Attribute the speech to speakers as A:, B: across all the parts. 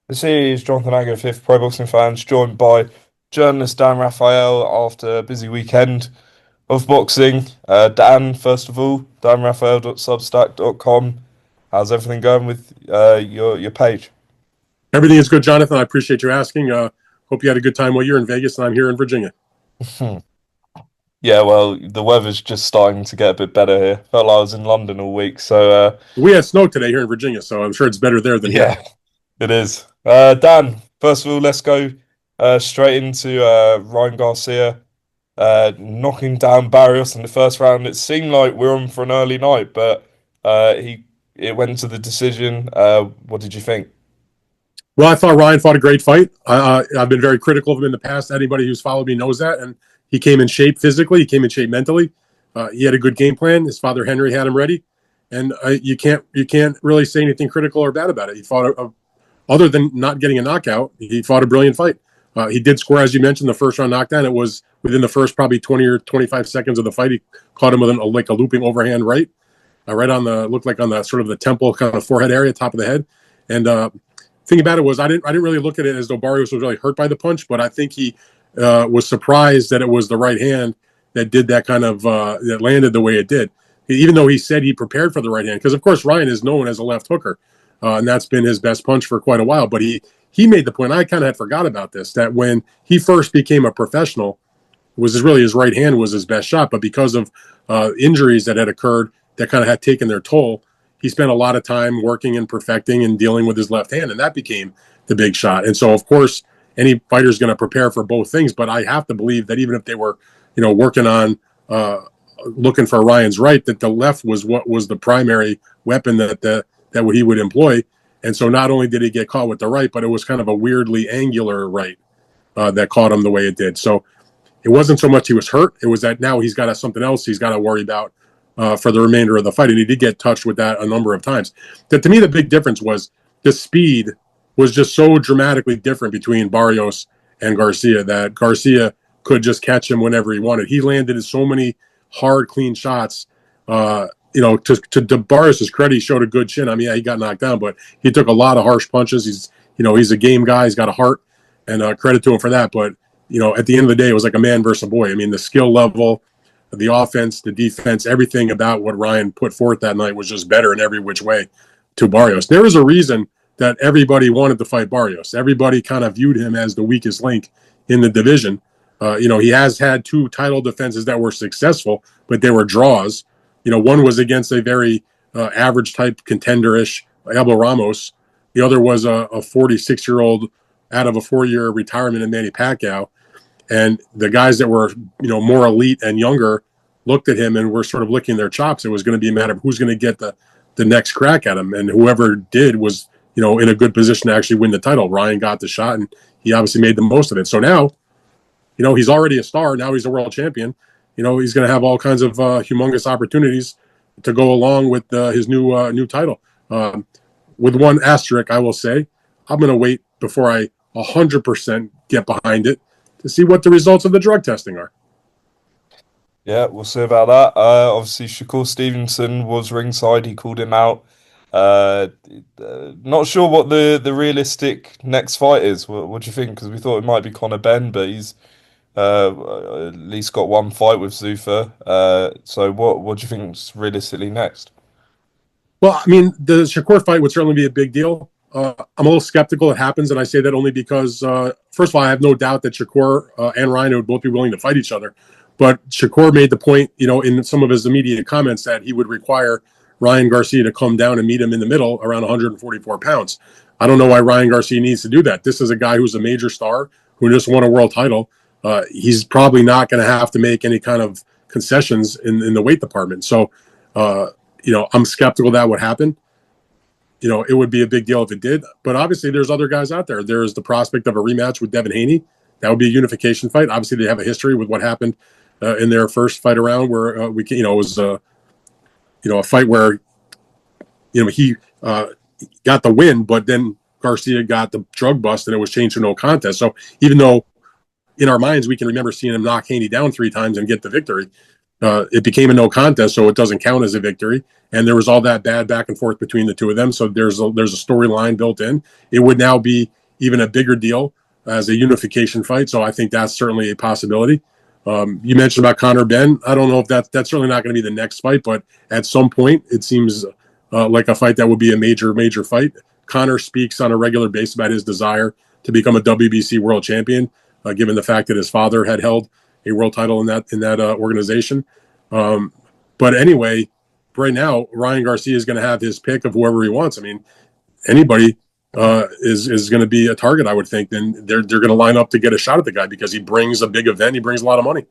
A: This is Jonathan Agger, fifth Pro Boxing fans, joined by journalist Dan Rafael after a busy weekend of boxing. Dan, first of all, danrafael.substack.com. How's everything going with your page?
B: Everything is good, Jonathan. I appreciate you asking. Hope you had a good time while you're in Vegas and I'm here in Virginia.
A: Yeah, well, the weather's just starting to get a bit better here. Felt like I was in London all week, so
B: We had snow today here in Virginia, so I'm sure it's better there than here.
A: yeah, it is. Dan, first of all, let's go straight into Ryan Garcia. Knocking down Barios in the first round. It seemed like we were on for an early night, but he it went to the decision. What did you think?
B: Well, I thought Ryan fought a great fight. I've been very critical of him in the past. Anybody who's followed me knows that. And he came in shape physically. He came in shape mentally. He had a good game plan. His father Henry had him ready, and you can't really say anything critical or bad about it. He fought other than not getting a knockout. He fought a brilliant fight. He did score, as you mentioned, the first round knockdown. It was within the first probably 20 or 25 seconds of the fight. He caught him with like a looping overhand right, right on the looked like on the sort of the temple kind of forehead area, top of the head. And thing about it was I didn't really look at it as though Barrios was really hurt by the punch, but I think he was surprised that it was the right hand that did that kind of that landed the way it did. Even though he said he prepared for the right hand, because of course Ryan is known as a left hooker, and that's been his best punch for quite a while. But he made the point. I kind of had forgot about this, that when he first became a professional, it was really his right hand was his best shot. But because of injuries that had occurred that kind of had taken their toll, he spent a lot of time working and perfecting and dealing with his left hand, and that became the big shot. And so, of course, any fighter is going to prepare for both things. But I have to believe that even if they were, working on looking for Ryan's right, that the left was what was the primary weapon that he would employ. And so, not only did he get caught with the right, but it was kind of a weirdly angular right that caught him the way it did. So it wasn't so much he was hurt; it was that now he's got something else he's got to worry about for the remainder of the fight. And he did get touched with that a number of times. That to me, the big difference was the speed was just so dramatically different between Barrios and Garcia that Garcia could just catch him whenever he wanted. He landed so many hard, clean shots. To Barrios' credit, he showed a good chin. I mean, yeah, he got knocked down, but he took a lot of harsh punches. He's a game guy. He's got a heart, and credit to him for that. But at the end of the day, it was like a man versus a boy. I mean, the skill level, the offense, the defense, everything about what Ryan put forth that night was just better in every which way to Barrios. There was a reason that everybody wanted to fight Barrios. Everybody kind of viewed him as the weakest link in the division. He has had two title defenses that were successful, but they were draws. One was against a very average type contender-ish Abel Ramos. The other was a 46-year-old out of a 4-year retirement in Manny Pacquiao. And the guys that were, more elite and younger looked at him and were sort of licking their chops. It was going to be a matter of who's going to get the next crack at him. And whoever did was, in a good position to actually win the title. Ryan got the shot, and he obviously made the most of it. So now, he's already a star. Now he's a world champion. He's going to have all kinds of humongous opportunities to go along with his new title. With one asterisk, I will say, I'm going to wait before I 100% get behind it to see what the results of the drug testing are.
A: Yeah, we'll see about that. Obviously, Shakur Stevenson was ringside. He called him out. Uh, Not sure what the realistic next fight is. What do you think? Because we thought it might be Conor Benn, but he's at least got one fight with Zufa. So what do you think's realistically next?
B: Well, I mean, the Shakur fight would certainly be a big deal. I'm a little skeptical it happens, and I say that only because, first of all, I have no doubt that Shakur and Ryan would both be willing to fight each other. But Shakur made the point, in some of his immediate comments that he would require Ryan Garcia to come down and meet him in the middle around 144 pounds. I don't know why Ryan Garcia needs to do that. This is a guy who's a major star who just won a world title. He's probably not going to have to make any kind of concessions in the weight department. So, I'm skeptical that would happen. It would be a big deal if it did. But obviously, there's other guys out there. There's the prospect of a rematch with Devin Haney. That would be a unification fight. Obviously, they have a history with what happened in their first fight around, where it was a fight where he got the win, but then Garcia got the drug bust, and it was changed to no contest. So even though in our minds we can remember seeing him knock Haney down 3 times and get the victory, it became a no contest, so it doesn't count as a victory. And there was all that bad back and forth between the two of them. So there's a storyline built in. It would now be even a bigger deal as a unification fight. So I think that's certainly a possibility. You mentioned about Conor Benn. I don't know if that's certainly not going to be the next fight, but at some point it seems like a fight that would be a major fight. Conor speaks on a regular basis about his desire to become a WBC world champion, given the fact that his father had held a world title in that organization. But anyway, right now Ryan Garcia is going to have his pick of whoever he wants. I mean, anybody is going to be a target, I would think. Then they're going to line up to get a shot at the guy because he brings a big event. He brings a lot of money.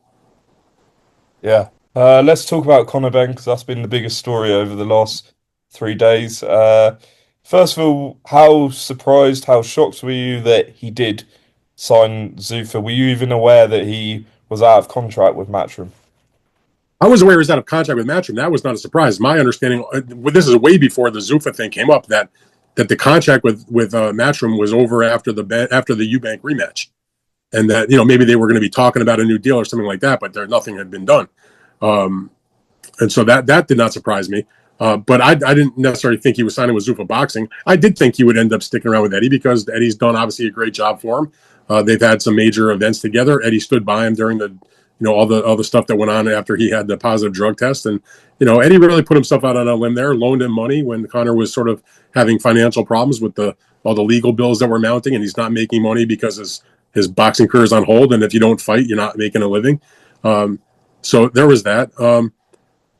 A: Yeah. Let's talk about Conor Benn because that's been the biggest story over the last 3 days. First of all, how surprised, how shocked were you that he did sign Zufa? Were you even aware that he was out of contract with Matchroom?
B: I was aware he was out of contract with Matchroom. That was not a surprise. My understanding, this is way before the Zufa thing came up, that the contract with Matchroom was over after the Eubank rematch, and that maybe they were going to be talking about a new deal or something like that, but nothing had been done, and so that did not surprise me. But I didn't necessarily think he was signing with Zufa Boxing. I did think he would end up sticking around with Eddie because Eddie's done obviously a great job for him. They've had some major events together. Eddie stood by him during the all the stuff that went on after he had the positive drug test. And, Eddie really put himself out on a limb there, loaned him money when Conor was sort of having financial problems with all the legal bills that were mounting, and he's not making money because his boxing career is on hold. And if you don't fight, you're not making a living. So there was that.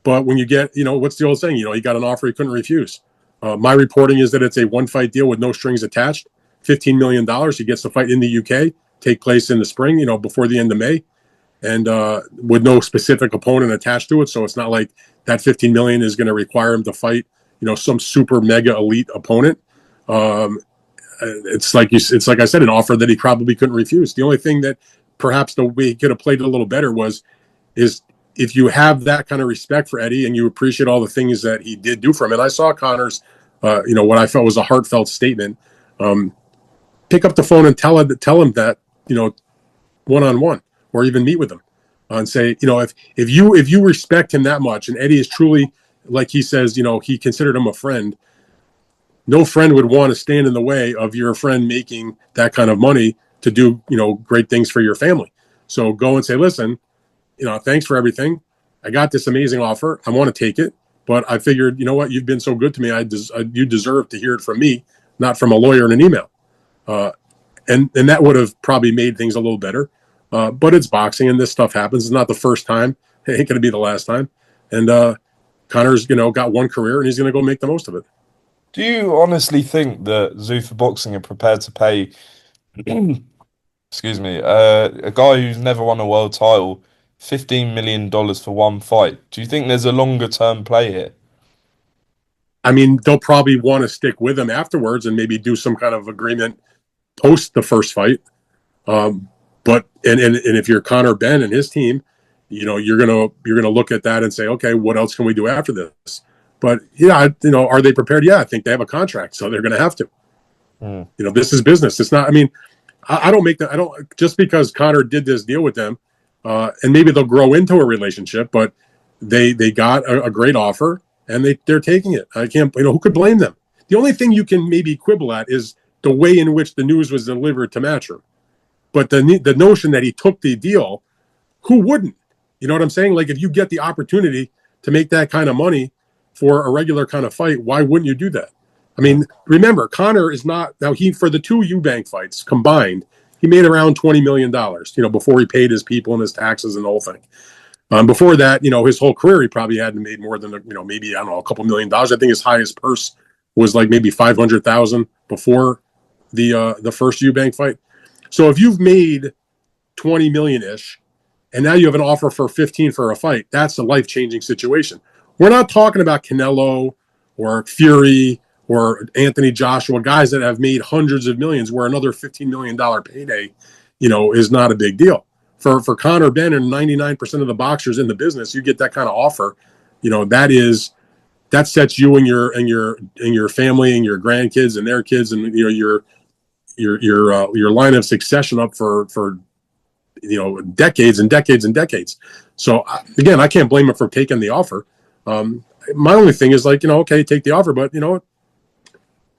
B: But when you get, what's the old saying? He got an offer he couldn't refuse. My reporting is that it's a one-fight deal with no strings attached, $15 million. He gets to fight in the UK, take place in the spring, before the end of May. And with no specific opponent attached to it, so it's not like that 15 million is going to require him to fight, some super mega elite opponent. It's like I said, an offer that he probably couldn't refuse. The only thing that perhaps the way he could have played it a little better is if you have that kind of respect for Eddie and you appreciate all the things that he did do for him. And I saw Conor's, what I felt was a heartfelt statement. Pick up the phone and tell him that, one-on-one. Or even meet with him and say, if you respect him that much, and Eddie is truly, like he says, he considered him a friend. No friend would want to stand in the way of your friend making that kind of money to do, great things for your family. So go and say, listen, thanks for everything. I got this amazing offer. I want to take it, but I figured, what, you've been so good to me. You deserve to hear it from me, not from a lawyer in an email. And that would have probably made things a little better. But it's boxing, and this stuff happens. It's not the first time. It ain't going to be the last time. And Conor's, got one career, and he's going to go make the most of it.
A: Do you honestly think that Zufa Boxing are prepared to pay, excuse me, a guy who's never won a world title, $15 million for one fight? Do you think there's a longer term play here?
B: I mean, they'll probably want to stick with him afterwards and maybe do some kind of agreement post the first fight. But if you're Conor Benn and his team, you're gonna look at that and say, okay, what else can we do after this? But are they prepared? Yeah, I think they have a contract, so they're gonna have to. This is business. It's not. I mean, I don't make that. I don't just because Conor did this deal with them, and maybe they'll grow into a relationship. But they got a great offer, and they're taking it. I can't. Who could blame them? The only thing you can maybe quibble at is the way in which the news was delivered to Matchroom. But the notion that he took the deal, who wouldn't? You know what I'm saying? Like, if you get the opportunity to make that kind of money for a regular kind of fight, why wouldn't you do that? I mean, remember, Conor is not now. For the two Eubank fights combined, he made around $20 million. Before he paid his people and his taxes and the whole thing. Before that, his whole career, he probably hadn't made more than maybe I don't know a couple $1 million. I think his highest purse was like maybe 500,000 before the first Eubank fight. So if you've made 20 million-ish and now you have an offer for 15 for a fight, that's a life-changing situation. We're not talking about Canelo or Fury or Anthony Joshua, guys that have made hundreds of millions where another $15 million payday, is not a big deal. For Conor Benn and 99% of the boxers in the business, you get that kind of offer, that sets you and your family and your grandkids and their kids and your line of succession up for decades and decades and decades. So again, I can't blame him for taking the offer. My only thing is okay, take the offer, but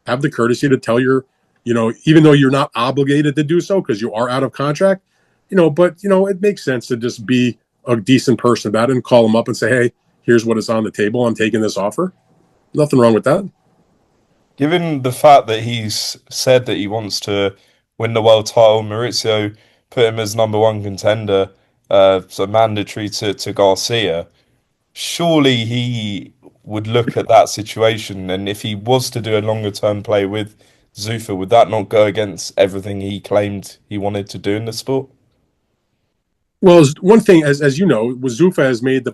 B: have the courtesy to tell your even though you're not obligated to do so because you are out of contract, but it makes sense to just be a decent person about it and call them up and say, hey, here's what is on the table. I'm taking this offer. Nothing wrong with that.
A: Given the fact that he's said that he wants to win the world title, Maurizio put him as number one contender, so mandatory to Garcia. Surely he would look at that situation, and if he was to do a longer term play with Zufa, would that not go against everything he claimed he wanted to do in the sport?
B: Well, one thing, as you know, Zufa has made the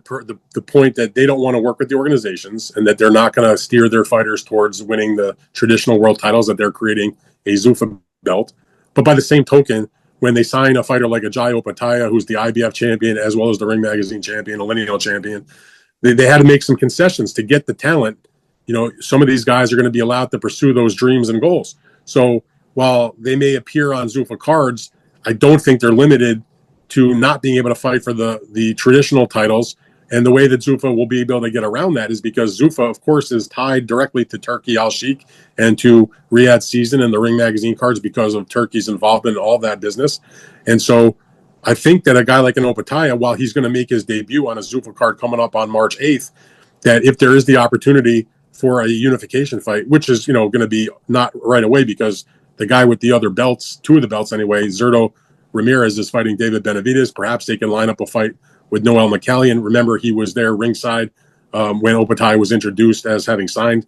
B: point that they don't want to work with the organizations and that they're not going to steer their fighters towards winning the traditional world titles, that they're creating a Zufa belt. But by the same token, when they sign a fighter like Ajayi Opataya, who's the IBF champion, as well as the Ring Magazine champion, a lineal champion, they had to make some concessions to get the talent. Some of these guys are going to be allowed to pursue those dreams and goals. So while they may appear on Zufa cards, I don't think they're limited to not being able to fight for the traditional titles. And the way that Zufa will be able to get around that is because Zufa, of course, is tied directly to Turki Al Sheikh and to Riyadh Season and the Ring Magazine cards because of Turkey's involvement in all that business. And so I think that a guy like an Opataya, while he's going to make his debut on a Zufa card coming up on March 8th, that if there is the opportunity for a unification fight, which is, going to be not right away because the guy with the other belts, two of the belts anyway, Zurdo Ramirez is fighting David Benavidez. Perhaps they can line up a fight with Noel McCallion. Remember, he was there ringside when Opataya was introduced as having signed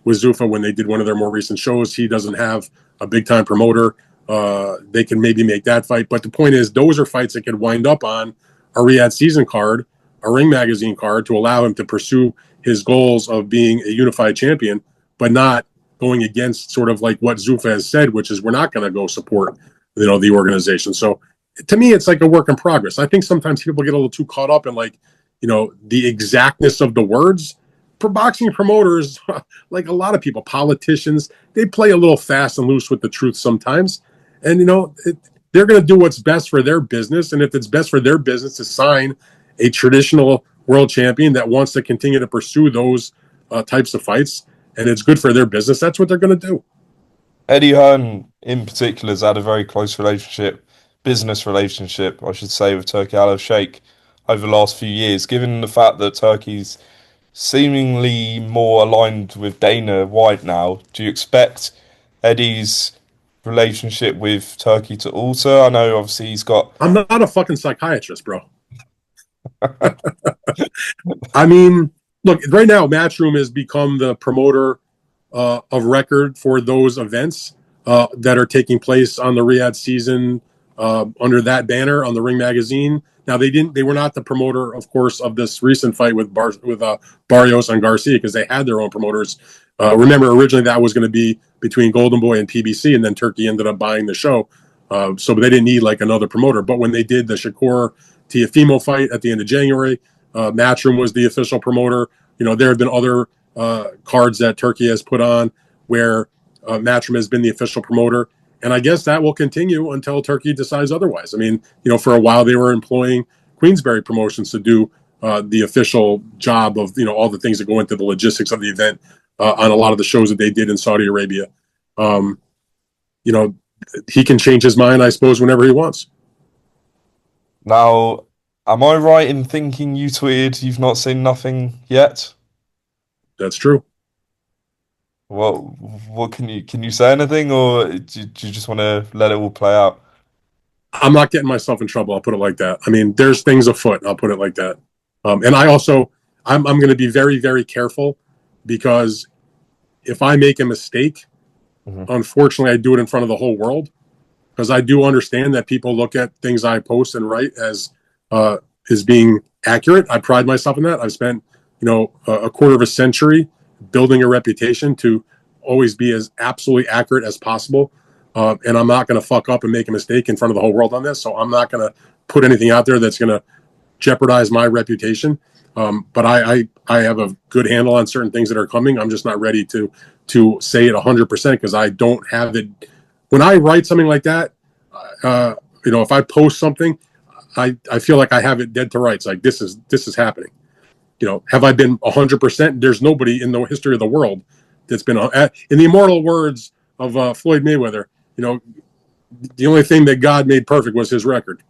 B: with Zufa when they did one of their more recent shows. He doesn't have a big-time promoter. They can maybe make that fight. But the point is, those are fights that could wind up on a Riyadh Season card, a Ring Magazine card, to allow him to pursue his goals of being a unified champion, but not going against sort of like what Zufa has said, which is we're not going to go support the organization. So to me, it's like a work in progress. I think sometimes people get a little too caught up in the exactness of the words. For boxing promoters, like a lot of people, politicians, they play a little fast and loose with the truth sometimes. And, they're going to do what's best for their business. And if it's best for their business to sign a traditional world champion that wants to continue to pursue those types of fights, and it's good for their business, that's what they're going to do.
A: Eddie Hearn, in particular, has had a very close business relationship, I should say, with Turki Al Sheikh over the last few years. Given the fact that Turkey's seemingly more aligned with Dana White now, do you expect Eddie's relationship with Turkey to alter? I know, obviously, he's got.
B: I'm not a fucking psychiatrist, bro. I mean, look, right now, Matchroom has become the promoter of record for those events that are taking place on the Riyadh Season under that banner on the Ring Magazine. Now they were not the promoter, of course, of this recent fight with Barios and Garcia because they had their own promoters. Remember, originally that was going to be between Golden Boy and PBC, and then Turkey ended up buying the show. So they didn't need like another promoter. But when they did the Shakur Tiafimo fight at the end of January, Matchroom was the official promoter. There have been other cards that Turkey has put on where Matchroom has been the official promoter. And I guess that will continue until Turkey decides otherwise. I mean, for a while they were employing Queensberry Promotions to do the official job of, all the things that go into the logistics of the event on a lot of the shows that they did in Saudi Arabia. He can change his mind, I suppose, whenever he wants.
A: Now, am I right in thinking you tweeted you've not seen nothing yet?
B: That's true.
A: What can you say anything, or do you just want to let it all play out?
B: I'm not getting myself in trouble. I'll put it like that. I mean, there's things afoot. I'll put it like that. And I'm going to be very, very careful because if I make a mistake, unfortunately, I do it in front of the whole world because I do understand that people look at things I post and write as being accurate. I pride myself in that. I've spent, a quarter of a century building a reputation to always be as absolutely accurate as possible. And I'm not going to fuck up and make a mistake in front of the whole world on this. So I'm not going to put anything out there that's going to jeopardize my reputation. But I have a good handle on certain things that are coming. I'm just not ready to say it 100% because I don't have it. When I write something like that, if I post something, I feel like I have it dead to rights. Like this is happening. Have I been 100%? There's nobody in the history of the world that's been, in the immortal words of Floyd Mayweather, you know, the only thing that God made perfect was his record.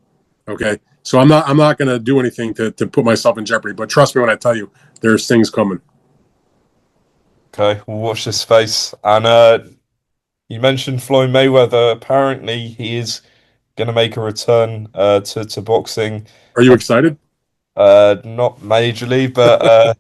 B: Okay, so I'm not going to do anything to put myself in jeopardy. But trust me when I tell you, there's things coming.
A: Okay, we'll watch this space. And you mentioned Floyd Mayweather. Apparently, he is going to make a return to boxing.
B: Are you excited?
A: Not majorly, but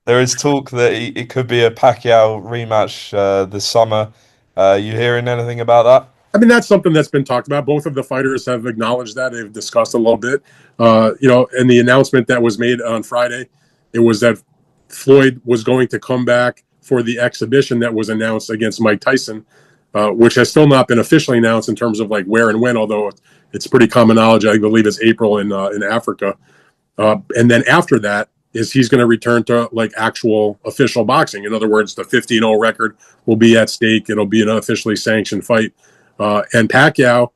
A: there is talk that it could be a Pacquiao rematch this summer. You hearing anything about that?
B: I mean, that's something that's been talked about. Both of the fighters have acknowledged that. They've discussed a little bit. And the announcement that was made on Friday, it was that Floyd was going to come back for the exhibition that was announced against Mike Tyson, which has still not been officially announced in terms of like where and when, although it's pretty common knowledge. I believe it's April in Africa. And then after that is he's going to return to like actual official boxing. In other words, the 15-0 record will be at stake. It'll be an officially sanctioned fight. And Pacquiao,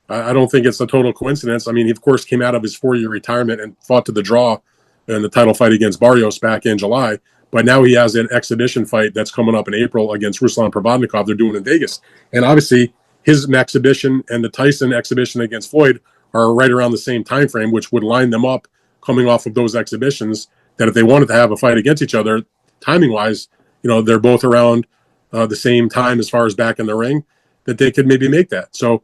B: I don't think it's a total coincidence. I mean, he, of course, came out of his 4-year retirement and fought to the draw in the title fight against Barios back in July. But now he has an exhibition fight that's coming up in April against Ruslan Provodnikov. They're doing in Vegas. And obviously, his exhibition and the Tyson exhibition against Floyd are right around the same time frame, which would line them up coming off of those exhibitions, that if they wanted to have a fight against each other, timing-wise, they're both around the same time as far as back in the ring, that they could maybe make that. So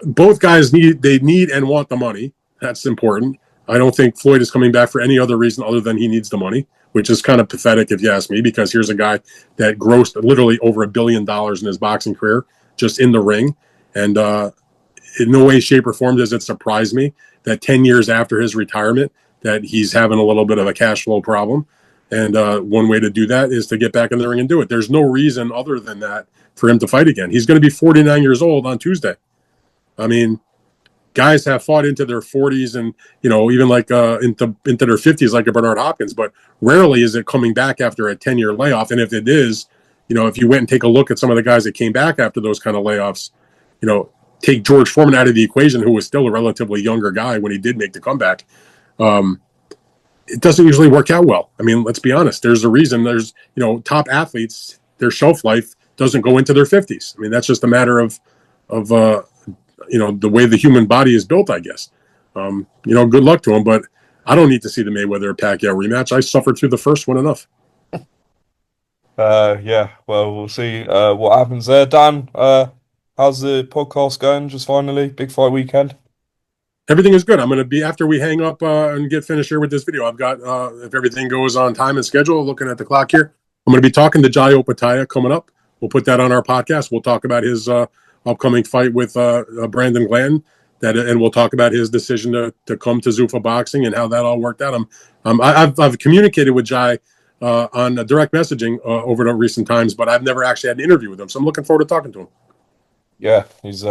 B: both guys need and want the money. That's important. I don't think Floyd is coming back for any other reason other than he needs the money, which is kind of pathetic if you ask me, because here's a guy that grossed literally over $1 billion in his boxing career just in the ring. And in no way, shape, or form does it surprise me that 10 years after his retirement that he's having a little bit of a cash flow problem. And one way to do that is to get back in the ring and do it. There's no reason other than that for him to fight again. He's going to be 49 years old on Tuesday. I mean, guys have fought into their 40s and, even like into their 50s, like a Bernard Hopkins, but rarely is it coming back after a 10-year layoff. And if it is, if you went and take a look at some of the guys that came back after those kind of layoffs, take George Foreman out of the equation, who was still a relatively younger guy when he did make the comeback. It doesn't usually work out well. I mean, let's be honest. There's a reason there's, top athletes, their shelf life doesn't go into their 50s. I mean, that's just a matter of the way the human body is built, I guess. Good luck to him, but I don't need to see the Mayweather Pacquiao rematch. I suffered through the first one enough.
A: Yeah, well, we'll see what happens there. Dan, how's the podcast going? Just finally, big fight weekend.
B: Everything is good. I'm going to be, after we hang up and get finished here with this video, I've got, if everything goes on time and schedule, looking at the clock here, I'm going to be talking to Jai Opataya coming up. We'll put that on our podcast. We'll talk about his upcoming fight with Brandon Glanton, and we'll talk about his decision to come to Zufa Boxing and how that all worked out. I've communicated with Jai on direct messaging over the recent times, but I've never actually had an interview with him. So I'm looking forward to talking to him.
A: Yeah, he's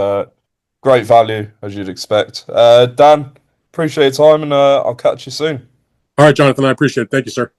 A: great value, as you'd expect. Dan, appreciate your time, and I'll catch you soon.
B: All right, Jonathan, I appreciate it. Thank you, sir.